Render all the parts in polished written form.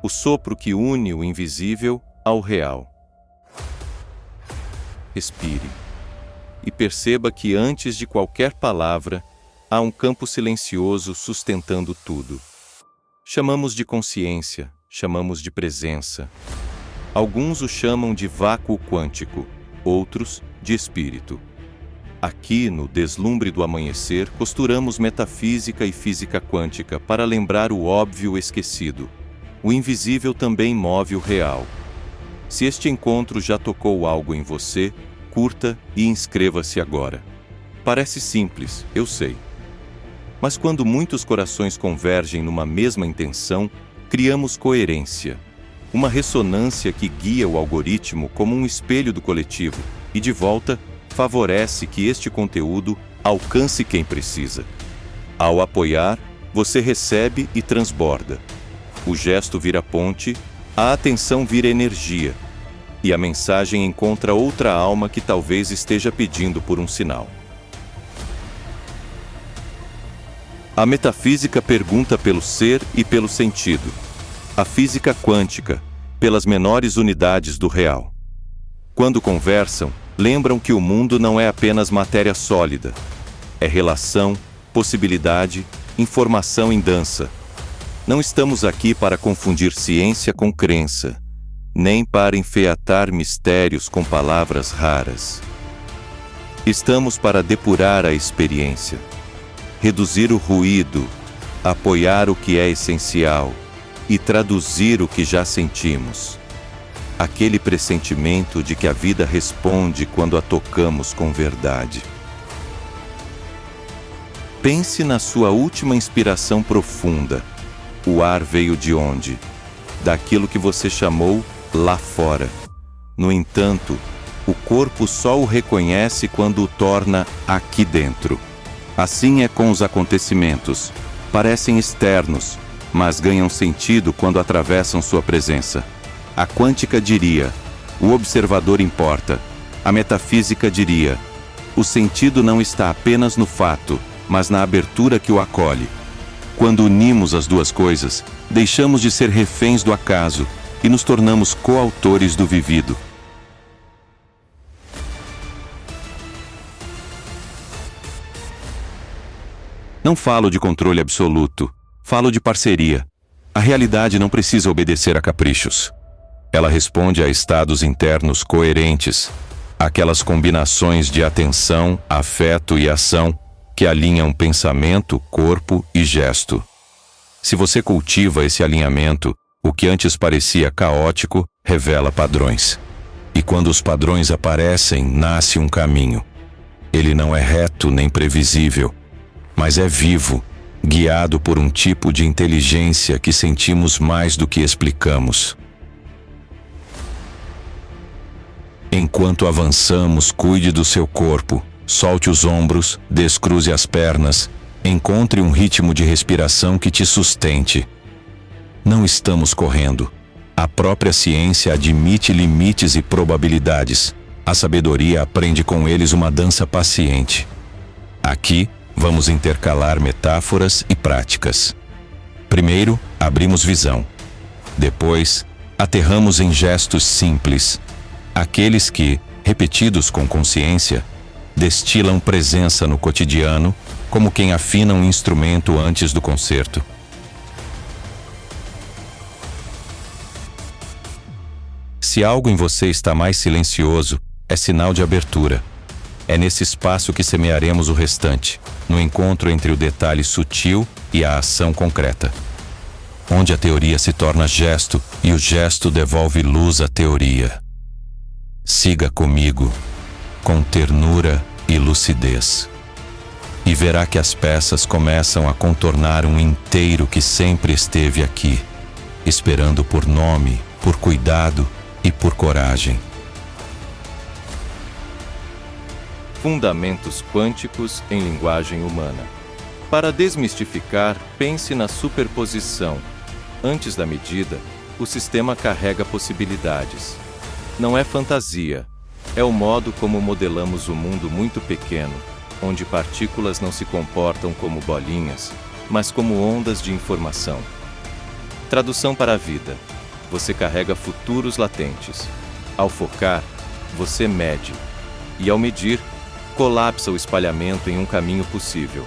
o sopro que une o invisível ao real. Respire e perceba que antes de qualquer palavra, há um campo silencioso sustentando tudo. Chamamos de consciência, chamamos de presença. Alguns o chamam de vácuo quântico, outros de espírito. Aqui, no deslumbre do amanhecer, costuramos metafísica e física quântica para lembrar o óbvio esquecido. O invisível também move o real. Se este encontro já tocou algo em você, curta e inscreva-se agora. Parece simples, eu sei. Mas quando muitos corações convergem numa mesma intenção, criamos coerência. Uma ressonância que guia o algoritmo como um espelho do coletivo e, de volta, favorece que este conteúdo alcance quem precisa. Ao apoiar, você recebe e transborda. O gesto vira ponte, a atenção vira energia, e a mensagem encontra outra alma que talvez esteja pedindo por um sinal. A metafísica pergunta pelo ser e pelo sentido. A física quântica, pelas menores unidades do real. Quando conversam, lembram que o mundo não é apenas matéria sólida. É relação, possibilidade, informação em dança. Não estamos aqui para confundir ciência com crença, nem para enfeatar mistérios com palavras raras. Estamos para depurar a experiência, reduzir o ruído, apoiar o que é essencial e traduzir o que já sentimos. Aquele pressentimento de que a vida responde quando a tocamos com verdade. Pense na sua última inspiração profunda. O ar veio de onde? Daquilo que você chamou lá fora. No entanto, o corpo só o reconhece quando o torna aqui dentro. Assim é com os acontecimentos. Parecem externos, mas ganham sentido quando atravessam sua presença. A quântica diria, o observador importa. A metafísica diria, o sentido não está apenas no fato, mas na abertura que o acolhe. Quando unimos as duas coisas, deixamos de ser reféns do acaso e nos tornamos coautores do vivido. Não falo de controle absoluto, falo de parceria. A realidade não precisa obedecer a caprichos. Ela responde a estados internos coerentes, aquelas combinações de atenção, afeto e ação que alinham pensamento, corpo e gesto. Se você cultiva esse alinhamento, o que antes parecia caótico revela padrões. E quando os padrões aparecem, nasce um caminho. Ele não é reto nem previsível, mas é vivo, guiado por um tipo de inteligência que sentimos mais do que explicamos. Enquanto avançamos, cuide do seu corpo, solte os ombros, descruze as pernas, encontre um ritmo de respiração que te sustente. Não estamos correndo. A própria ciência admite limites e probabilidades. A sabedoria aprende com eles uma dança paciente. Aqui, vamos intercalar metáforas e práticas. Primeiro, abrimos visão. Depois, aterramos em gestos simples. Aqueles que, repetidos com consciência, destilam presença no cotidiano, como quem afina um instrumento antes do concerto. Se algo em você está mais silencioso, é sinal de abertura. É nesse espaço que semearemos o restante, no encontro entre o detalhe sutil e a ação concreta. Onde a teoria se torna gesto e o gesto devolve luz à teoria. Siga comigo, com ternura e lucidez. E verá que as peças começam a contornar um inteiro que sempre esteve aqui, esperando por nome, por cuidado e por coragem. Fundamentos quânticos em linguagem humana. Para desmistificar, pense na superposição. Antes da medida, o sistema carrega possibilidades. Não é fantasia, é o modo como modelamos o mundo muito pequeno, onde partículas não se comportam como bolinhas, mas como ondas de informação. Tradução para a vida. você carrega futuros latentes. Ao focar, você mede. E ao medir, colapsa o espalhamento em um caminho possível.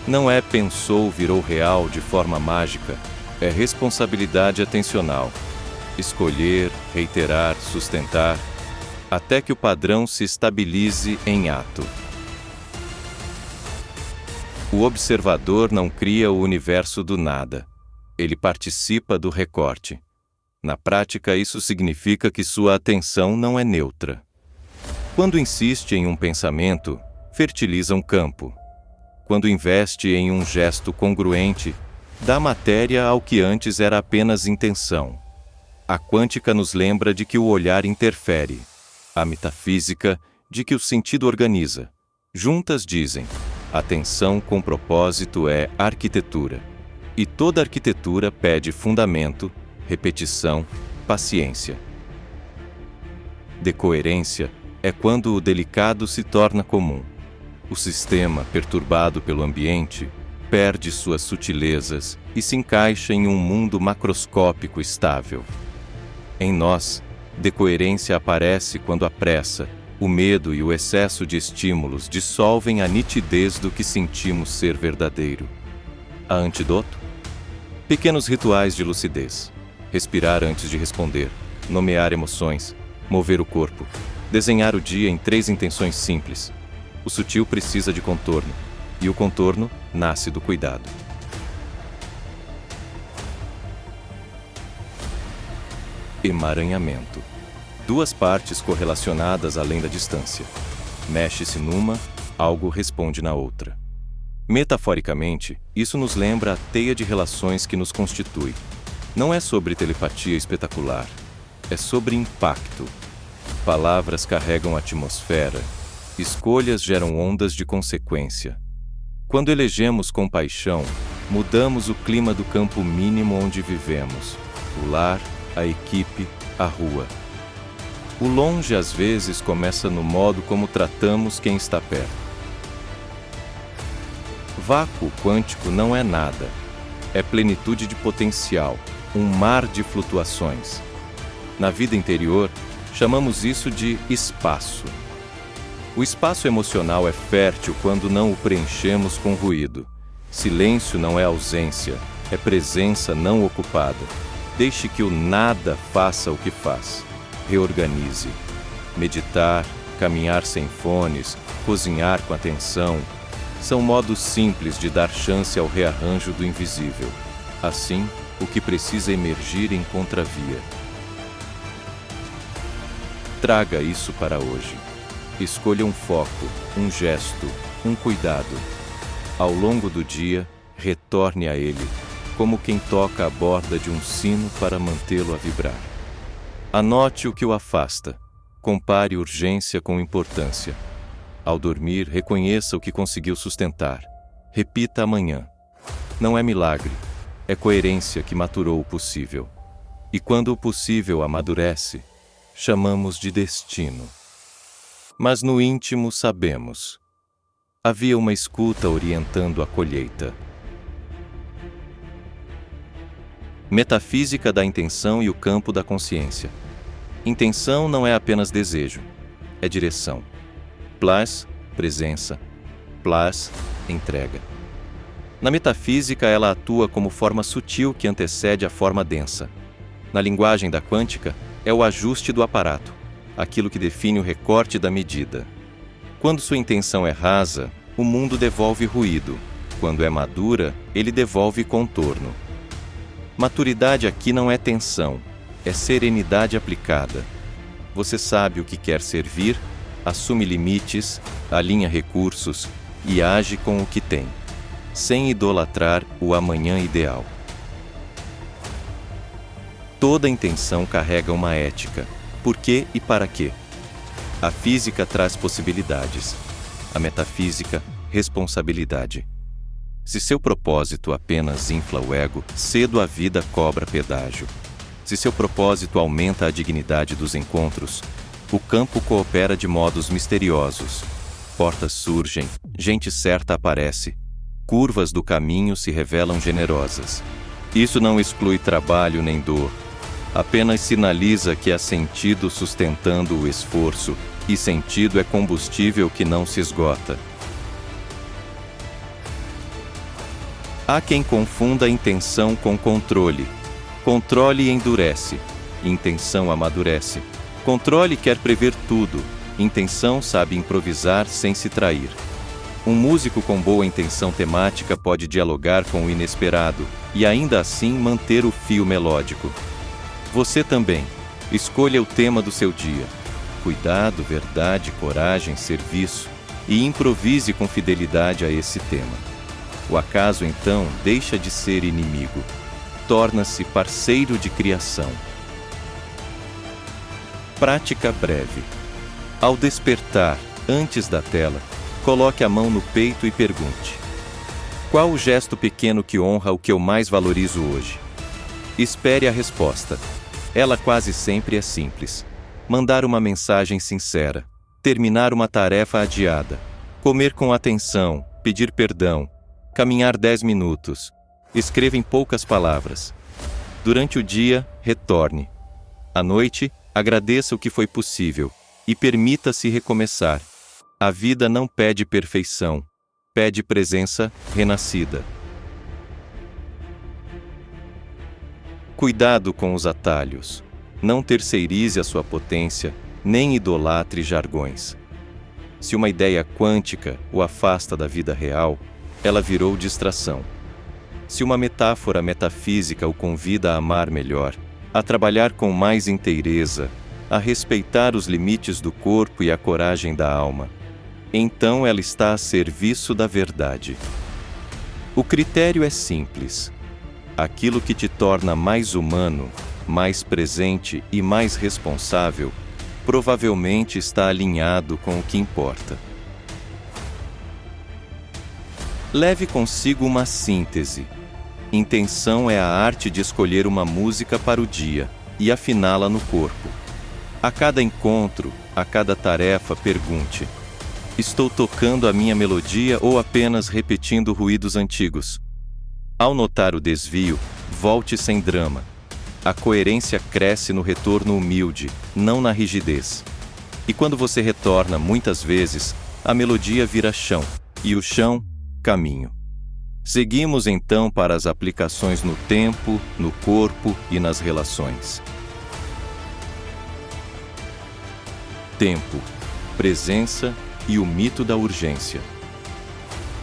Não é pensou virou real de forma mágica, é responsabilidade atencional. Escolher, reiterar, sustentar, até que o padrão se estabilize em ato. O observador não cria o universo do nada. Ele participa do recorte. Na prática, isso significa que sua atenção não é neutra. Quando insiste em um pensamento, fertiliza um campo. Quando investe em um gesto congruente, dá matéria ao que antes era apenas intenção. A quântica nos lembra de que o olhar interfere. A metafísica, de que o sentido organiza. Juntas dizem: atenção com propósito é arquitetura. E toda arquitetura pede fundamento, repetição, paciência. Decoerência é quando o delicado se torna comum. O sistema, perturbado pelo ambiente, perde suas sutilezas e se encaixa em um mundo macroscópico estável. Em nós, decoerência aparece quando a pressa, o medo e o excesso de estímulos dissolvem a nitidez do que sentimos ser verdadeiro. A antídoto? Pequenos rituais de lucidez. Respirar antes de responder, nomear emoções, mover o corpo, desenhar o dia em 3 intenções simples. O sutil precisa de contorno, e o contorno nasce do cuidado. Emaranhamento. 2 partes correlacionadas além da distância. Mexe-se numa, algo responde na outra. Metaforicamente, isso nos lembra a teia de relações que nos constitui. Não é sobre telepatia espetacular, é sobre impacto. Palavras carregam atmosfera, escolhas geram ondas de consequência. Quando elegemos compaixão, mudamos o clima do campo mínimo onde vivemos, o lar, a equipe, a rua. O longe às vezes começa no modo como tratamos quem está perto. Vácuo quântico não é nada, é plenitude de potencial, um mar de flutuações. Na vida interior, chamamos isso de espaço. O espaço emocional é fértil quando não o preenchemos com ruído. Silêncio não é ausência, é presença não ocupada. Deixe que o nada faça o que faz. Reorganize. Meditar, caminhar sem fones, cozinhar com atenção, são modos simples de dar chance ao rearranjo do invisível. Assim, o que precisa emergir em contravia. Traga isso para hoje. Escolha um foco, um gesto, um cuidado. Ao longo do dia, retorne a ele, como quem toca a borda de um sino para mantê-lo a vibrar. Anote o que o afasta. Compare urgência com importância. Ao dormir, reconheça o que conseguiu sustentar. Repita amanhã. Não é milagre, é coerência que maturou o possível. E quando o possível amadurece, chamamos de destino. Mas no íntimo sabemos. Havia uma escuta orientando a colheita. Metafísica da intenção e o campo da consciência. Intenção não é apenas desejo, é direção. Plus, presença. Plus, entrega. Na metafísica, ela atua como forma sutil que antecede a forma densa. Na linguagem da quântica, é o ajuste do aparato, aquilo que define o recorte da medida. Quando sua intenção é rasa, o mundo devolve ruído. Quando é madura, ele devolve contorno. Maturidade aqui não é tensão, é serenidade aplicada. Você sabe o que quer servir, assume limites, alinha recursos e age com o que tem, sem idolatrar o amanhã ideal. Toda intenção carrega uma ética. Por quê e para quê? A física traz possibilidades. A metafísica, responsabilidade. Se seu propósito apenas infla o ego, cedo a vida cobra pedágio. Se seu propósito aumenta a dignidade dos encontros, o campo coopera de modos misteriosos. Portas surgem, gente certa aparece. Curvas do caminho se revelam generosas. Isso não exclui trabalho nem dor. Apenas sinaliza que há sentido sustentando o esforço, e sentido é combustível que não se esgota. Há quem confunda intenção com controle. Controle endurece, intenção amadurece. Controle quer prever tudo, intenção sabe improvisar sem se trair. Um músico com boa intenção temática pode dialogar com o inesperado e ainda assim manter o fio melódico. Você também. Escolha o tema do seu dia. Cuidado, verdade, coragem, serviço e improvise com fidelidade a esse tema. O acaso, então, deixa de ser inimigo. Torna-se parceiro de criação. Prática breve. Ao despertar, antes da tela, coloque a mão no peito e pergunte: qual o gesto pequeno que honra o que eu mais valorizo hoje? Espere a resposta. Ela quase sempre é simples. Mandar uma mensagem sincera, terminar uma tarefa adiada, comer com atenção, pedir perdão, caminhar 10 minutos, escreva em poucas palavras. Durante o dia, retorne. À noite, agradeça o que foi possível e permita-se recomeçar. A vida não pede perfeição, pede presença renascida. Cuidado com os atalhos. Não terceirize a sua potência, nem idolatre jargões. Se uma ideia quântica o afasta da vida real, ela virou distração. Se uma metáfora metafísica o convida a amar melhor, a trabalhar com mais inteireza, a respeitar os limites do corpo e a coragem da alma, então ela está a serviço da verdade. O critério é simples. Aquilo que te torna mais humano, mais presente e mais responsável, provavelmente está alinhado com o que importa. Leve consigo uma síntese. Intenção é a arte de escolher uma música para o dia e afiná-la no corpo. A cada encontro, a cada tarefa, pergunte: estou tocando a minha melodia ou apenas repetindo ruídos antigos? Ao notar o desvio, volte sem drama. A coerência cresce no retorno humilde, não na rigidez. E quando você retorna muitas vezes, a melodia vira chão, e o chão, caminho. Seguimos então para as aplicações no tempo, no corpo e nas relações. Tempo, presença e o mito da urgência.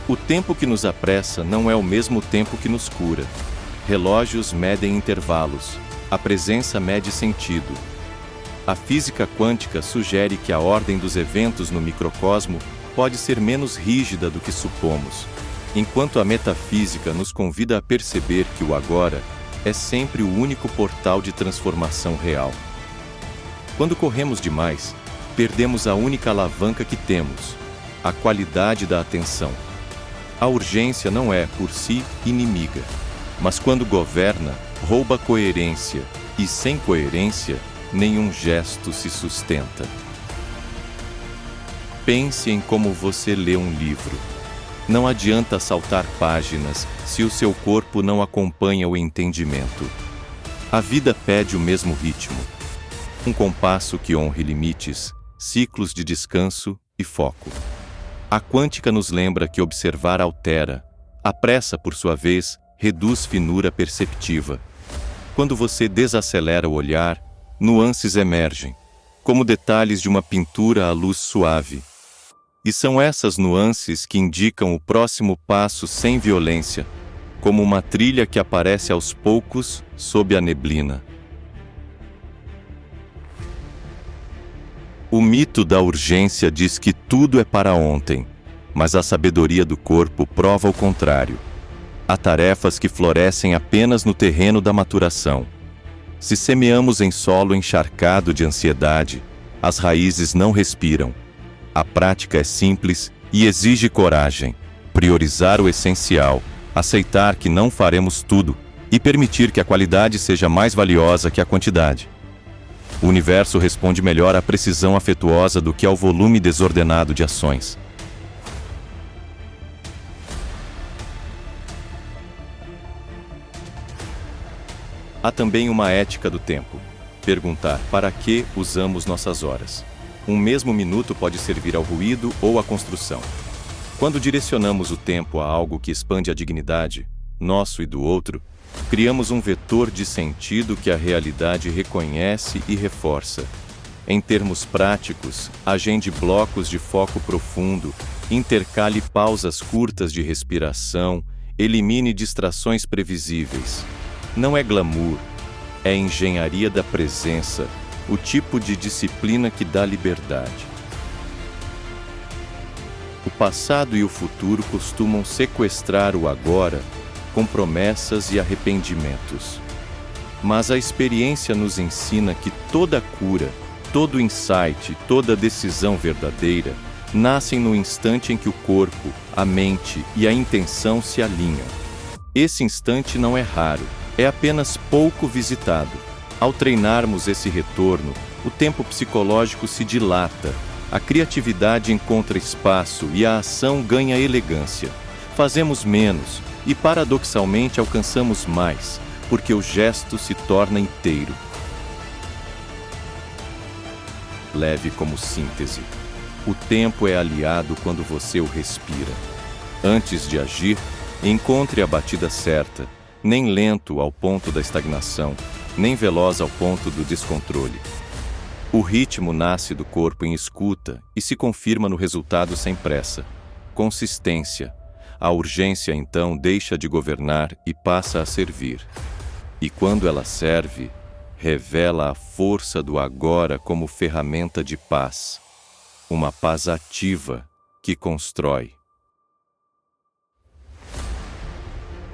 O tempo que nos apressa não é o mesmo tempo que nos cura. Relógios medem intervalos. A presença mede sentido. A física quântica sugere que a ordem dos eventos no microcosmo pode ser menos rígida do que supomos, enquanto a metafísica nos convida a perceber que o agora é sempre o único portal de transformação real. Quando corremos demais, perdemos a única alavanca que temos, a qualidade da atenção. A urgência não é, por si, inimiga, mas quando governa, rouba coerência, e sem coerência, nenhum gesto se sustenta. Pense em como você lê um livro. Não adianta saltar páginas se o seu corpo não acompanha o entendimento. A vida pede o mesmo ritmo. Um compasso que honre limites, ciclos de descanso e foco. A quântica nos lembra que observar altera. A pressa, por sua vez, reduz finura perceptiva. Quando você desacelera o olhar, nuances emergem, como detalhes de uma pintura à luz suave. E são essas nuances que indicam o próximo passo sem violência, como uma trilha que aparece aos poucos sob a neblina. O mito da urgência diz que tudo é para ontem, mas a sabedoria do corpo prova o contrário. Há tarefas que florescem apenas no terreno da maturação. Se semeamos em solo encharcado de ansiedade, as raízes não respiram. A prática é simples e exige coragem. Priorizar o essencial, aceitar que não faremos tudo e permitir que a qualidade seja mais valiosa que a quantidade. O universo responde melhor à precisão afetuosa do que ao volume desordenado de ações. Há também uma ética do tempo. Perguntar para que usamos nossas horas. Um mesmo minuto pode servir ao ruído ou à construção. Quando direcionamos o tempo a algo que expande a dignidade, nosso e do outro, criamos um vetor de sentido que a realidade reconhece e reforça. Em termos práticos, agende blocos de foco profundo, intercale pausas curtas de respiração, elimine distrações previsíveis. Não é glamour, é engenharia da presença, o tipo de disciplina que dá liberdade. O passado e o futuro costumam sequestrar o agora com promessas e arrependimentos. Mas a experiência nos ensina que toda cura, todo insight, toda decisão verdadeira nascem no instante em que o corpo, a mente e a intenção se alinham. Esse instante não é raro, é apenas pouco visitado. Ao treinarmos esse retorno, o tempo psicológico se dilata, a criatividade encontra espaço e a ação ganha elegância. Fazemos menos e, paradoxalmente, alcançamos mais, porque o gesto se torna inteiro. Leve como síntese. O tempo é aliado quando você o respira. Antes de agir, encontre a batida certa, nem lento ao ponto da estagnação, nem veloz ao ponto do descontrole. O ritmo nasce do corpo em escuta e se confirma no resultado sem pressa. Consistência. A urgência, então, deixa de governar e passa a servir. E quando ela serve, revela a força do agora como ferramenta de paz. Uma paz ativa que constrói.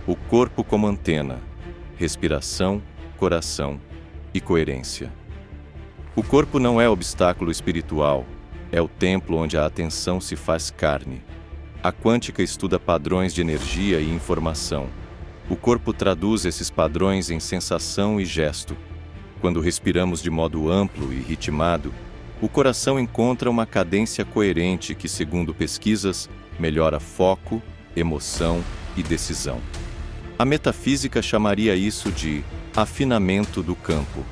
O corpo como antena, respiração, coração e coerência. O corpo não é obstáculo espiritual, é o templo onde a atenção se faz carne. A quântica estuda padrões de energia e informação. O corpo traduz esses padrões em sensação e gesto. Quando respiramos de modo amplo e ritmado, o coração encontra uma cadência coerente que, segundo pesquisas, melhora foco, emoção e decisão. A metafísica chamaria isso de afinamento do campo.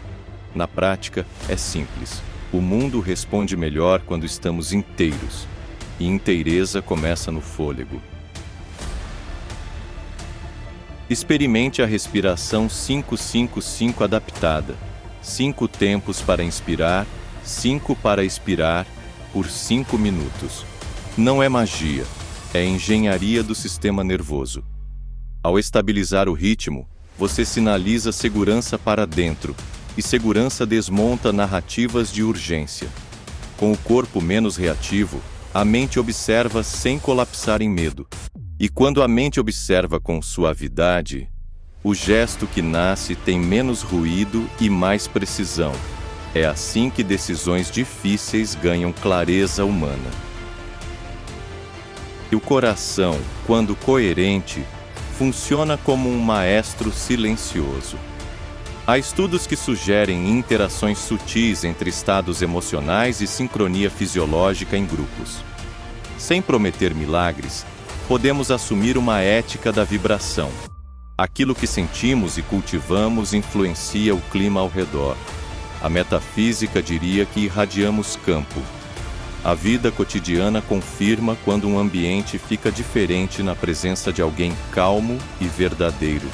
Na prática, é simples. O mundo responde melhor quando estamos inteiros. E inteireza começa no fôlego. Experimente a respiração 5-5-5 adaptada. 5 tempos para inspirar, 5 para expirar, por 5 minutos. Não é magia, é engenharia do sistema nervoso. Ao estabilizar o ritmo, você sinaliza segurança para dentro, e segurança desmonta narrativas de urgência. Com o corpo menos reativo, a mente observa sem colapsar em medo. E quando a mente observa com suavidade, o gesto que nasce tem menos ruído e mais precisão. É assim que decisões difíceis ganham clareza humana. E o coração, quando coerente, funciona como um maestro silencioso. Há estudos que sugerem interações sutis entre estados emocionais e sincronia fisiológica em grupos. Sem prometer milagres, podemos assumir uma ética da vibração. Aquilo que sentimos e cultivamos influencia o clima ao redor. A metafísica diria que irradiamos campo. A vida cotidiana confirma quando um ambiente fica diferente na presença de alguém calmo e verdadeiro.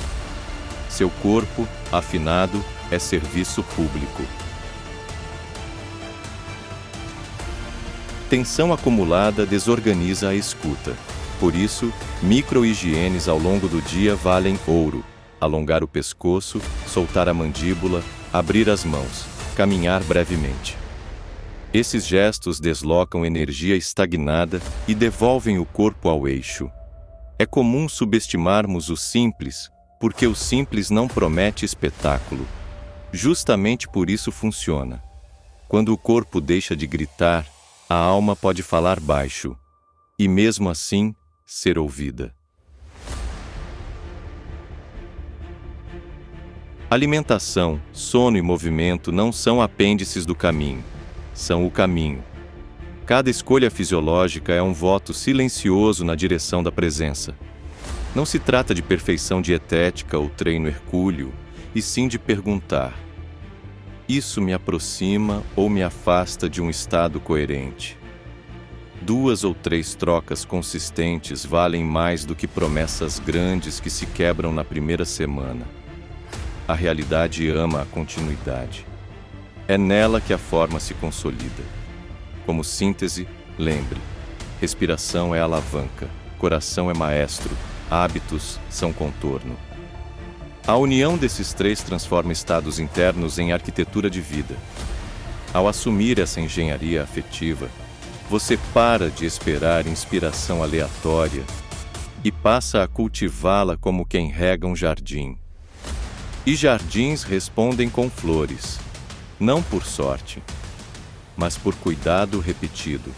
Seu corpo, afinado, é serviço público. Tensão acumulada desorganiza a escuta. Por isso, micro-higienes ao longo do dia valem ouro. Alongar o pescoço, soltar a mandíbula, abrir as mãos, caminhar brevemente. Esses gestos deslocam energia estagnada e devolvem o corpo ao eixo. É comum subestimarmos o simples, porque o simples não promete espetáculo. Justamente por isso funciona. Quando o corpo deixa de gritar, a alma pode falar baixo, e mesmo assim, ser ouvida. Alimentação, sono e movimento não são apêndices do caminho, são o caminho. Cada escolha fisiológica é um voto silencioso na direção da presença. Não se trata de perfeição dietética ou treino hercúleo, e sim de perguntar: isso me aproxima ou me afasta de um estado coerente? 2 ou 3 trocas consistentes valem mais do que promessas grandes que se quebram na primeira semana. A realidade ama a continuidade. É nela que a forma se consolida. Como síntese, lembre: respiração é alavanca, coração é maestro, hábitos são contorno. A união desses 3 transforma estados internos em arquitetura de vida. Ao assumir essa engenharia afetiva, você para de esperar inspiração aleatória e passa a cultivá-la como quem rega um jardim. E jardins respondem com flores, não por sorte, mas por cuidado repetido.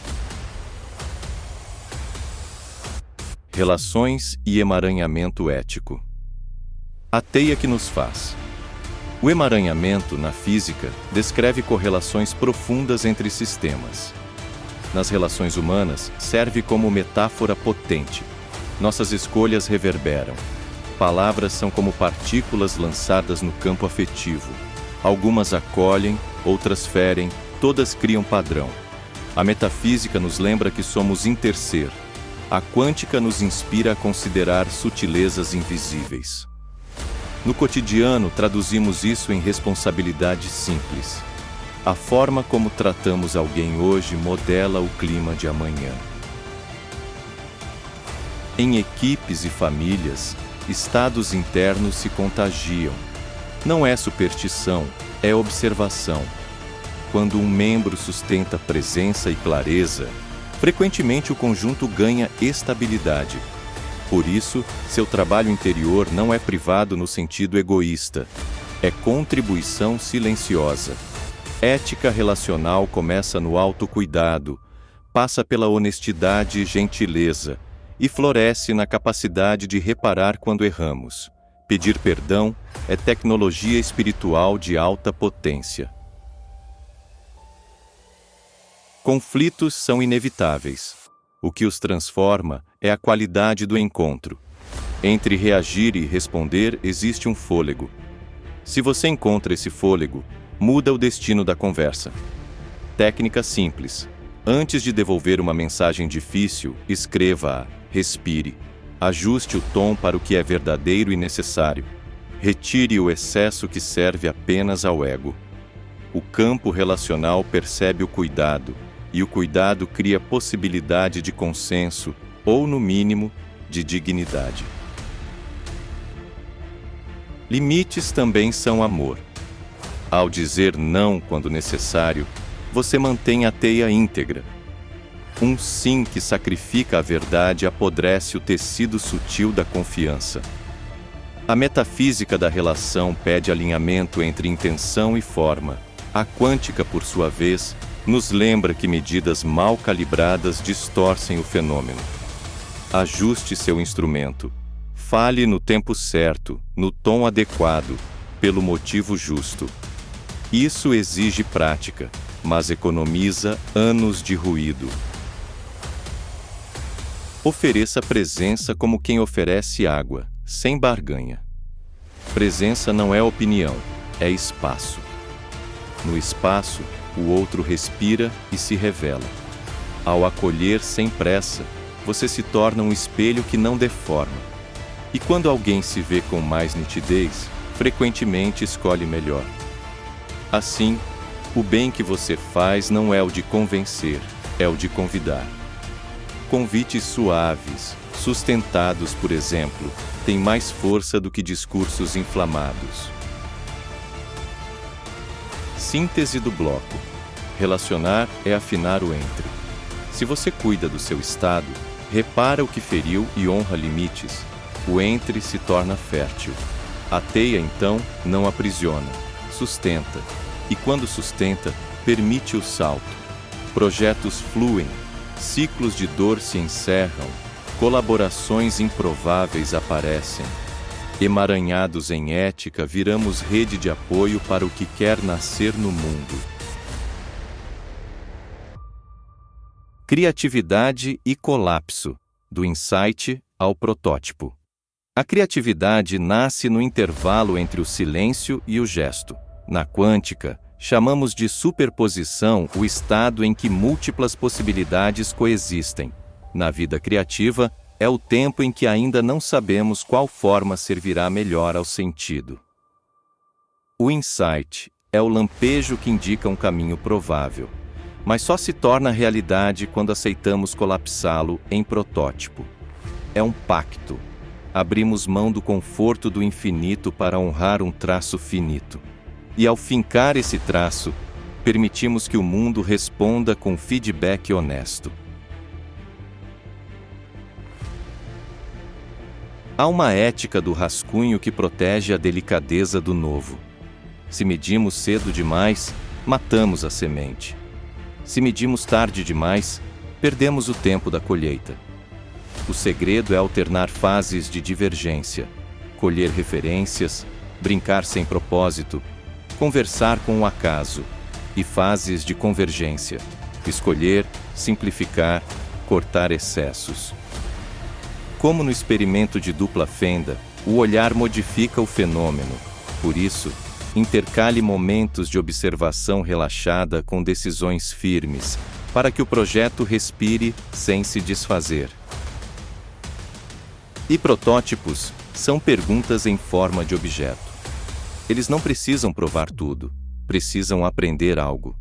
Relações e emaranhamento ético. A teia que nos faz. O emaranhamento, na física, descreve correlações profundas entre sistemas. Nas relações humanas, serve como metáfora potente. Nossas escolhas reverberam. Palavras são como partículas lançadas no campo afetivo. Algumas acolhem, outras ferem, todas criam padrão. A metafísica nos lembra que somos interser. A quântica nos inspira a considerar sutilezas invisíveis. No cotidiano, traduzimos isso em responsabilidade simples. A forma como tratamos alguém hoje modela o clima de amanhã. Em equipes e famílias, estados internos se contagiam. Não é superstição, é observação. Quando um membro sustenta presença e clareza, frequentemente o conjunto ganha estabilidade. Por isso, seu trabalho interior não é privado no sentido egoísta. É contribuição silenciosa. Ética relacional começa no autocuidado, passa pela honestidade e gentileza e floresce na capacidade de reparar quando erramos. Pedir perdão é tecnologia espiritual de alta potência. Conflitos são inevitáveis. O que os transforma é a qualidade do encontro. Entre reagir e responder existe um fôlego. Se você encontra esse fôlego, muda o destino da conversa. Técnica simples. Antes de devolver uma mensagem difícil, escreva-a, respire. Ajuste o tom para o que é verdadeiro e necessário. Retire o excesso que serve apenas ao ego. O campo relacional percebe o cuidado, e o cuidado cria possibilidade de consenso, ou, no mínimo, de dignidade. Limites também são amor. Ao dizer não quando necessário, você mantém a teia íntegra. Um sim que sacrifica a verdade apodrece o tecido sutil da confiança. A metafísica da relação pede alinhamento entre intenção e forma. A quântica, por sua vez, nos lembra que medidas mal calibradas distorcem o fenômeno. Ajuste seu instrumento. Fale no tempo certo, no tom adequado, pelo motivo justo. Isso exige prática, mas economiza anos de ruído. Ofereça presença como quem oferece água, sem barganha. Presença não é opinião, é espaço. No espaço, o outro respira e se revela. Ao acolher sem pressa, você se torna um espelho que não deforma. E quando alguém se vê com mais nitidez, frequentemente escolhe melhor. Assim, o bem que você faz não é o de convencer, é o de convidar. Convites suaves, sustentados, por exemplo, têm mais força do que discursos inflamados. Síntese do bloco. Relacionar é afinar o entre. Se você cuida do seu estado, repara o que feriu e honra limites, o entre se torna fértil. A teia, então, não aprisiona, sustenta. E quando sustenta, permite o salto. Projetos fluem, ciclos de dor se encerram, colaborações improváveis aparecem. Emaranhados em ética, viramos rede de apoio para o que quer nascer no mundo. Criatividade e colapso, do insight ao protótipo. A criatividade nasce no intervalo entre o silêncio e o gesto. Na quântica, chamamos de superposição o estado em que múltiplas possibilidades coexistem. Na vida criativa, é o tempo em que ainda não sabemos qual forma servirá melhor ao sentido. O insight é o lampejo que indica um caminho provável, mas só se torna realidade quando aceitamos colapsá-lo em protótipo. É um pacto. Abrimos mão do conforto do infinito para honrar um traço finito. E ao fincar esse traço, permitimos que o mundo responda com feedback honesto. Há uma ética do rascunho que protege a delicadeza do novo. Se medimos cedo demais, matamos a semente. Se medimos tarde demais, perdemos o tempo da colheita. O segredo é alternar fases de divergência, colher referências, brincar sem propósito, conversar com o acaso, e fases de convergência, escolher, simplificar, cortar excessos. Como no experimento de dupla fenda, o olhar modifica o fenômeno. Por isso, intercale momentos de observação relaxada com decisões firmes, para que o projeto respire sem se desfazer. E protótipos são perguntas em forma de objeto. Eles não precisam provar tudo, precisam aprender algo.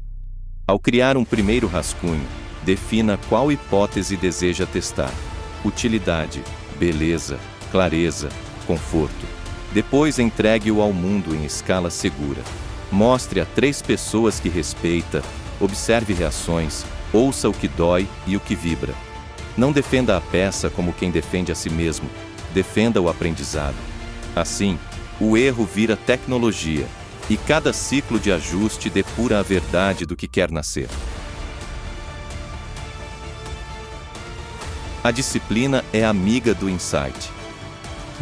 Ao criar um primeiro rascunho, defina qual hipótese deseja testar. Utilidade, beleza, clareza, conforto. Depois entregue-o ao mundo em escala segura. Mostre a 3 pessoas que respeita, observe reações, ouça o que dói e o que vibra. Não defenda a peça como quem defende a si mesmo, defenda o aprendizado. Assim, o erro vira tecnologia, e cada ciclo de ajuste depura a verdade do que quer nascer. A disciplina é amiga do insight.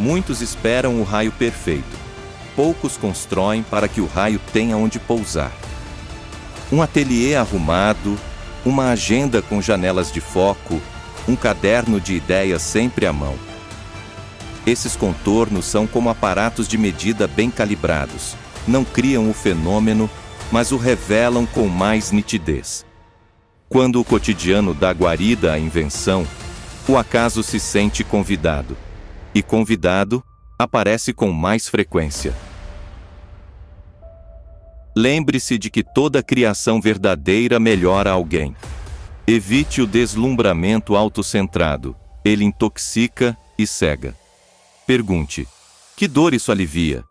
Muitos esperam o raio perfeito. Poucos constroem para que o raio tenha onde pousar. Um ateliê arrumado, uma agenda com janelas de foco, um caderno de ideias sempre à mão. Esses contornos são como aparatos de medida bem calibrados. Não criam o fenômeno, mas o revelam com mais nitidez. Quando o cotidiano dá guarida à invenção, o acaso se sente convidado. E convidado, aparece com mais frequência. Lembre-se de que toda criação verdadeira melhora alguém. Evite o deslumbramento autocentrado. Ele intoxica e cega. Pergunte: que dor isso alivia?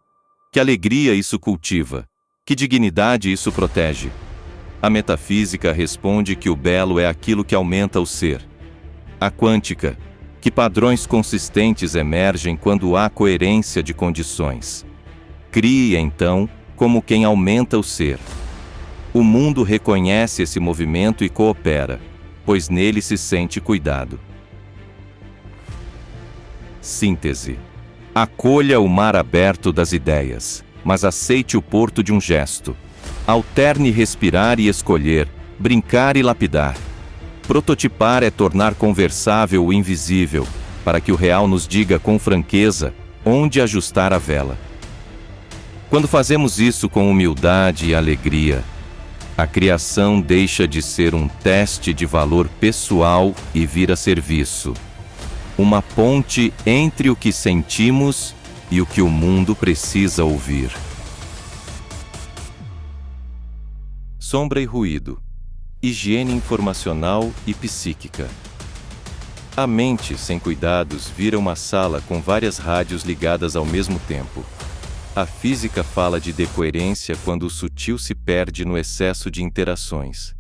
Que alegria isso cultiva? Que dignidade isso protege? A metafísica responde que o belo é aquilo que aumenta o ser. A quântica: que padrões consistentes emergem quando há coerência de condições. Crie, então, como quem aumenta o ser. O mundo reconhece esse movimento e coopera, pois nele se sente cuidado. Síntese. Acolha o mar aberto das ideias, mas aceite o porto de um gesto. Alterne respirar e escolher, brincar e lapidar. Prototipar é tornar conversável o invisível, para que o real nos diga com franqueza onde ajustar a vela. Quando fazemos isso com humildade e alegria, a criação deixa de ser um teste de valor pessoal e vira serviço. Uma ponte entre o que sentimos e o que o mundo precisa ouvir. Sombra e ruído. Higiene informacional e psíquica. A mente, sem cuidados, vira uma sala com várias rádios ligadas ao mesmo tempo. A física fala de decoerência quando o sutil se perde no excesso de interações.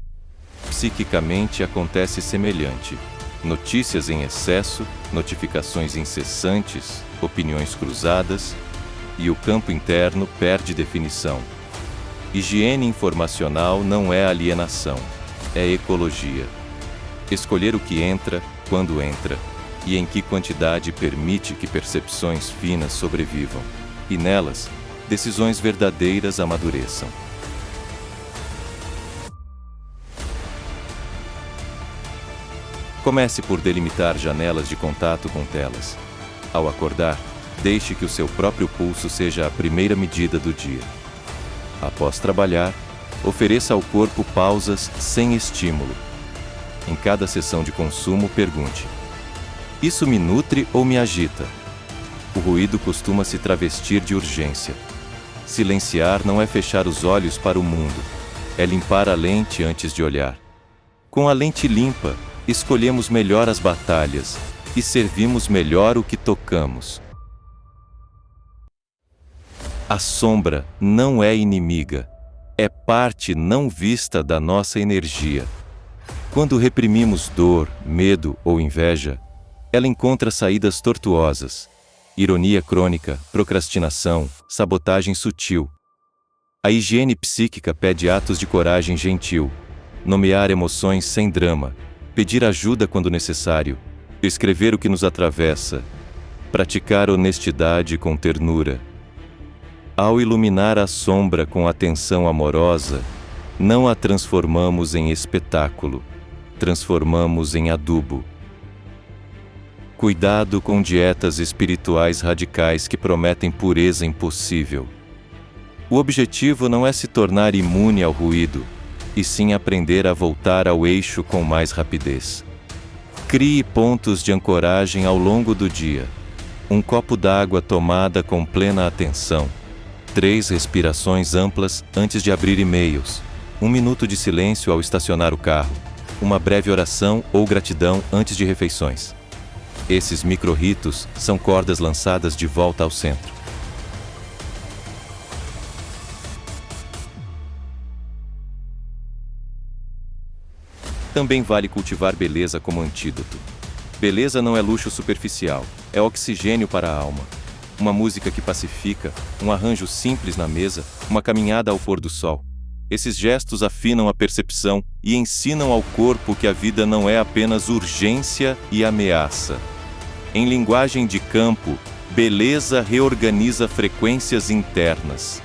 Psiquicamente acontece semelhante. Notícias em excesso, notificações incessantes, opiniões cruzadas, e o campo interno perde definição. Higiene informacional não é alienação, é ecologia. Escolher o que entra, quando entra, e em que quantidade permite que percepções finas sobrevivam, e nelas, decisões verdadeiras amadureçam. Comece por delimitar janelas de contato com telas. Ao acordar, Deixe que o seu próprio pulso seja a primeira medida do dia. Após trabalhar, ofereça ao corpo pausas sem estímulo. Em cada sessão de consumo, pergunte: isso me nutre ou me agita? O ruído costuma se travestir de urgência. Silenciar não é fechar os olhos para o mundo, é limpar a lente antes de olhar. Com a lente limpa, escolhemos melhor as batalhas e servimos melhor o que tocamos. A sombra não é inimiga, é parte não vista da nossa energia. Quando reprimimos dor, medo ou inveja, ela encontra saídas tortuosas. Ironia crônica, procrastinação, sabotagem sutil. A higiene psíquica pede atos de coragem gentil, nomear emoções sem drama, pedir ajuda quando necessário, escrever o que nos atravessa, praticar honestidade com ternura. Ao iluminar a sombra com atenção amorosa, não a transformamos em espetáculo, transformamos em adubo. Cuidado com dietas espirituais radicais que prometem pureza impossível. O objetivo não é se tornar imune ao ruído, e sim aprender a voltar ao eixo com mais rapidez. Crie pontos de ancoragem ao longo do dia. Um copo d'água tomada com plena atenção. 3 respirações amplas antes de abrir e-mails. 1 minuto de silêncio ao estacionar o carro. Uma breve oração ou gratidão antes de refeições. Esses micro-ritos são cordas lançadas de volta ao centro. Também vale cultivar beleza como antídoto. Beleza não é luxo superficial, é oxigênio para a alma. Uma música que pacifica, um arranjo simples na mesa, uma caminhada ao pôr do sol. Esses gestos afinam a percepção e ensinam ao corpo que a vida não é apenas urgência e ameaça. Em linguagem de campo, beleza reorganiza frequências internas.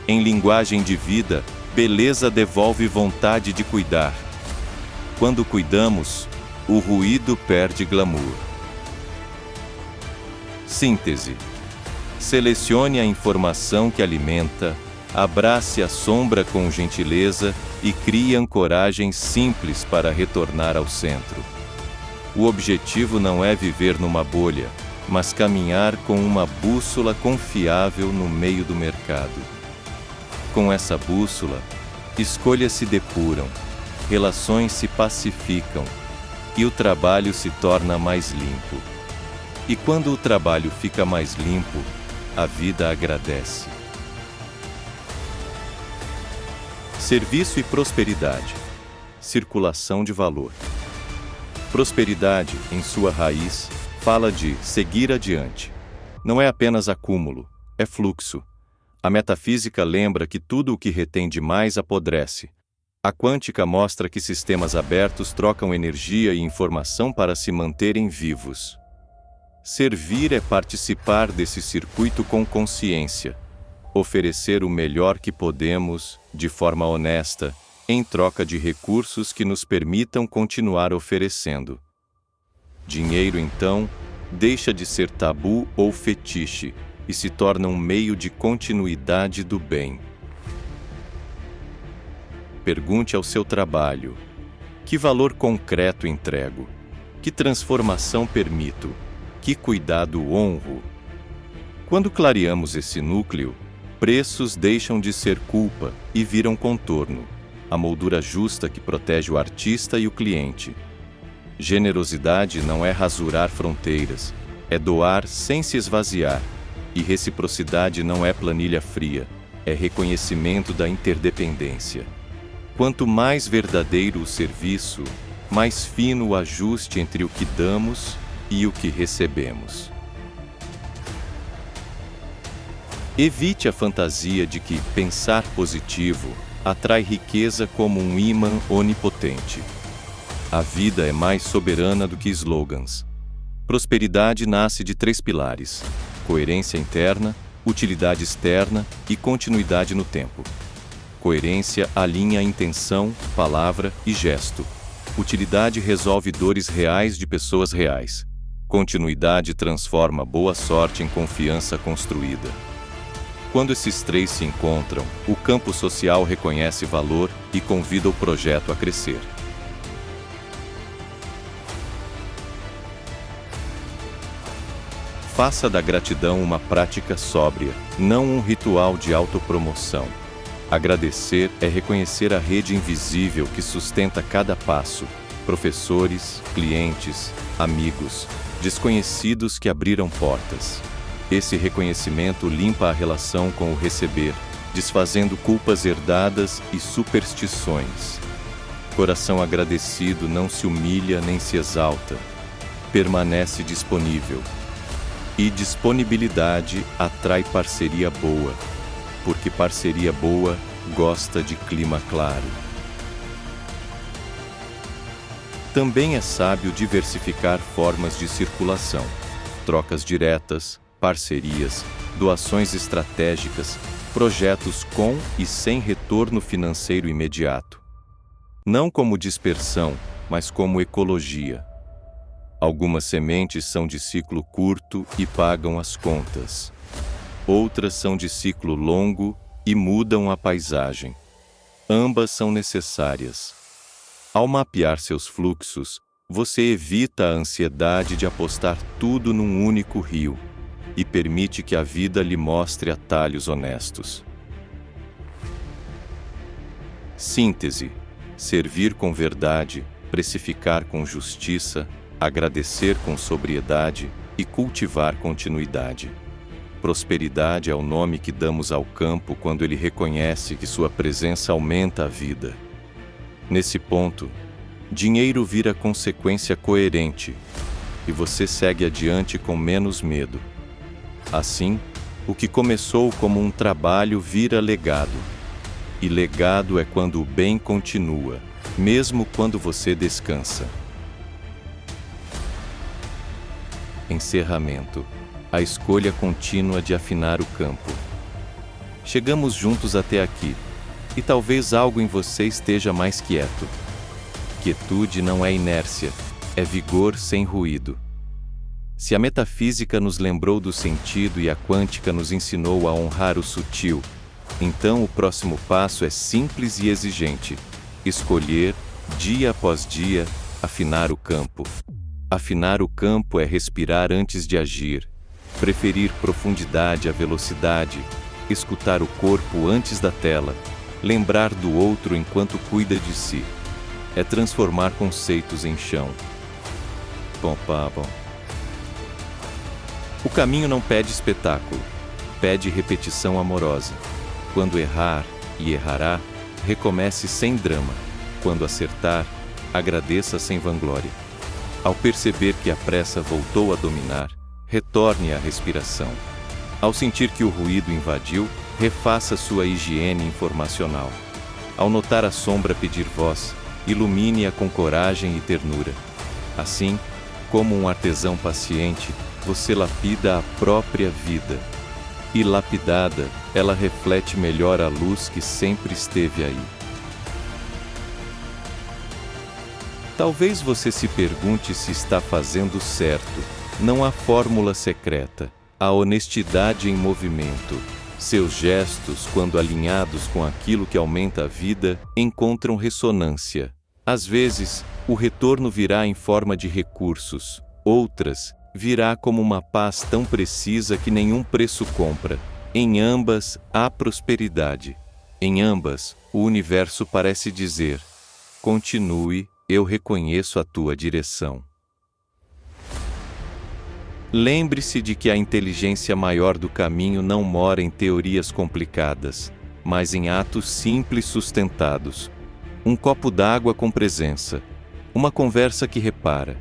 Em linguagem de vida, beleza devolve vontade de cuidar. Quando cuidamos, o ruído perde glamour. Síntese. Selecione a informação que alimenta, abrace a sombra com gentileza e crie ancoragens simples para retornar ao centro. O objetivo não é viver numa bolha, mas caminhar com uma bússola confiável no meio do mercado. Com essa bússola, escolhas se depuram, relações se pacificam e o trabalho se torna mais limpo. E quando o trabalho fica mais limpo, a vida agradece. Serviço e prosperidade. Circulação de valor. Prosperidade, em sua raiz, fala de seguir adiante. Não é apenas acúmulo, é fluxo. A metafísica lembra que tudo o que retém demais apodrece. A quântica mostra que sistemas abertos trocam energia e informação para se manterem vivos. Servir é participar desse circuito com consciência. Oferecer o melhor que podemos, de forma honesta, em troca de recursos que nos permitam continuar oferecendo. Dinheiro, então, deixa de ser tabu ou fetiche e se torna um meio de continuidade do bem. Pergunte ao seu trabalho: que valor concreto entrego? Que transformação permito? Que cuidado honro? Quando clareamos esse núcleo, preços deixam de ser culpa e viram contorno, a moldura justa que protege o artista e o cliente. Generosidade não é rasurar fronteiras, é doar sem se esvaziar. E reciprocidade não é planilha fria, é reconhecimento da interdependência. Quanto mais verdadeiro o serviço, mais fino o ajuste entre o que damos e o que recebemos. Evite a fantasia de que pensar positivo atrai riqueza como um ímã onipotente. A vida é mais soberana do que slogans. Prosperidade nasce de 3 pilares: coerência interna, utilidade externa e continuidade no tempo. Coerência alinha intenção, palavra e gesto. Utilidade resolve dores reais de pessoas reais. Continuidade transforma boa sorte em confiança construída. Quando esses três se encontram, o campo social reconhece valor e convida o projeto a crescer. Faça da gratidão uma prática sóbria, não um ritual de autopromoção. Agradecer é reconhecer a rede invisível que sustenta cada passo, professores, clientes, amigos, desconhecidos que abriram portas. Esse reconhecimento limpa a relação com o receber, desfazendo culpas herdadas e superstições. Coração agradecido não se humilha nem se exalta, permanece disponível. E disponibilidade atrai parceria boa, porque parceria boa gosta de clima claro. Também é sábio diversificar formas de circulação, trocas diretas, parcerias, doações estratégicas, projetos com e sem retorno financeiro imediato. Não como dispersão, mas como ecologia. Algumas sementes são de ciclo curto e pagam as contas. Outras são de ciclo longo e mudam a paisagem. Ambas são necessárias. Ao mapear seus fluxos, você evita a ansiedade de apostar tudo num único rio e permite que a vida lhe mostre atalhos honestos. Síntese: servir com verdade, precificar com justiça, agradecer com sobriedade e cultivar continuidade. Prosperidade é o nome que damos ao campo quando ele reconhece que sua presença aumenta a vida. Nesse ponto, dinheiro vira consequência coerente e você segue adiante com menos medo. Assim, o que começou como um trabalho vira legado. E legado é quando o bem continua, mesmo quando você descansa. Encerramento. A escolha contínua de afinar o campo. Chegamos juntos até aqui, e talvez algo em você esteja mais quieto. Quietude não é inércia, é vigor sem ruído. Se a metafísica nos lembrou do sentido e a quântica nos ensinou a honrar o sutil, então o próximo passo é simples e exigente: escolher, dia após dia, afinar o campo. Afinar o campo é respirar antes de agir, preferir profundidade à velocidade, escutar o corpo antes da tela, lembrar do outro enquanto cuida de si. É transformar conceitos em chão. Bom. O caminho não pede espetáculo, pede repetição amorosa. Quando errar e errará, recomece sem drama. Quando acertar, agradeça sem vanglória. Ao perceber que a pressa voltou a dominar, retorne à respiração. Ao sentir que o ruído invadiu, refaça sua higiene informacional. Ao notar a sombra pedir voz, ilumine-a com coragem e ternura. Assim, como um artesão paciente, você lapida a própria vida. E lapidada, ela reflete melhor a luz que sempre esteve aí. Talvez você se pergunte se está fazendo certo. Não há fórmula secreta. Há honestidade em movimento. Seus gestos, quando alinhados com aquilo que aumenta a vida, encontram ressonância. Às vezes, o retorno virá em forma de recursos. Outras, virá como uma paz tão precisa que nenhum preço compra. Em ambas, há prosperidade. Em ambas, o universo parece dizer: continue, eu reconheço a tua direção. Lembre-se de que a inteligência maior do caminho não mora em teorias complicadas, mas em atos simples sustentados. Um copo d'água com presença, uma conversa que repara,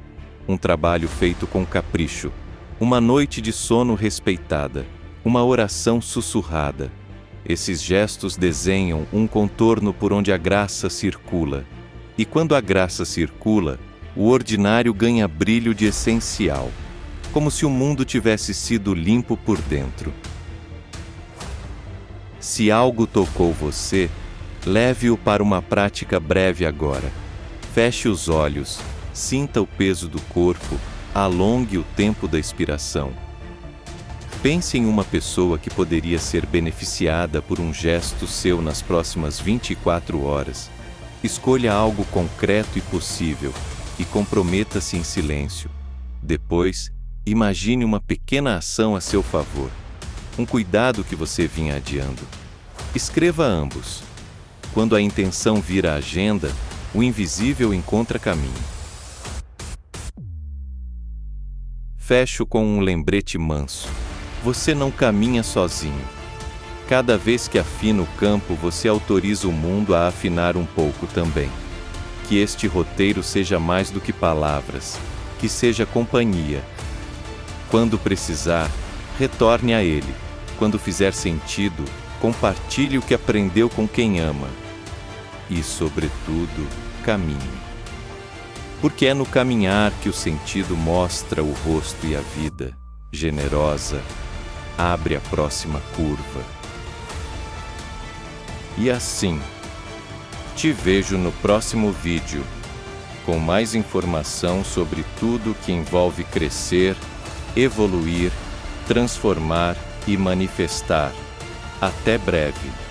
um trabalho feito com capricho, uma noite de sono respeitada, uma oração sussurrada. Esses gestos desenham um contorno por onde a graça circula. E quando a graça circula, o ordinário ganha brilho de essencial, como se o mundo tivesse sido limpo por dentro. Se algo tocou você, leve-o para uma prática breve agora. Feche os olhos, sinta o peso do corpo, Alongue o tempo da expiração. Pense em uma pessoa que poderia ser beneficiada por um gesto seu nas próximas 24 horas. Escolha algo concreto e possível e comprometa-se em silêncio. Depois, imagine uma pequena ação a seu favor. Um cuidado que você vinha adiando. Escreva ambos. Quando a intenção vira agenda, o invisível encontra caminho. Fecho com um lembrete manso. Você não caminha sozinho. Cada vez que afina o campo, você autoriza o mundo a afinar um pouco também. Que este roteiro seja mais do que palavras, que seja companhia. Quando precisar, retorne a ele. Quando fizer sentido, compartilhe o que aprendeu com quem ama. E, sobretudo, caminhe. Porque é no caminhar que o sentido mostra o rosto e a vida, generosa, abre a próxima curva. E assim, te vejo no próximo vídeo, com mais informação sobre tudo que envolve crescer, evoluir, transformar e manifestar. Até breve!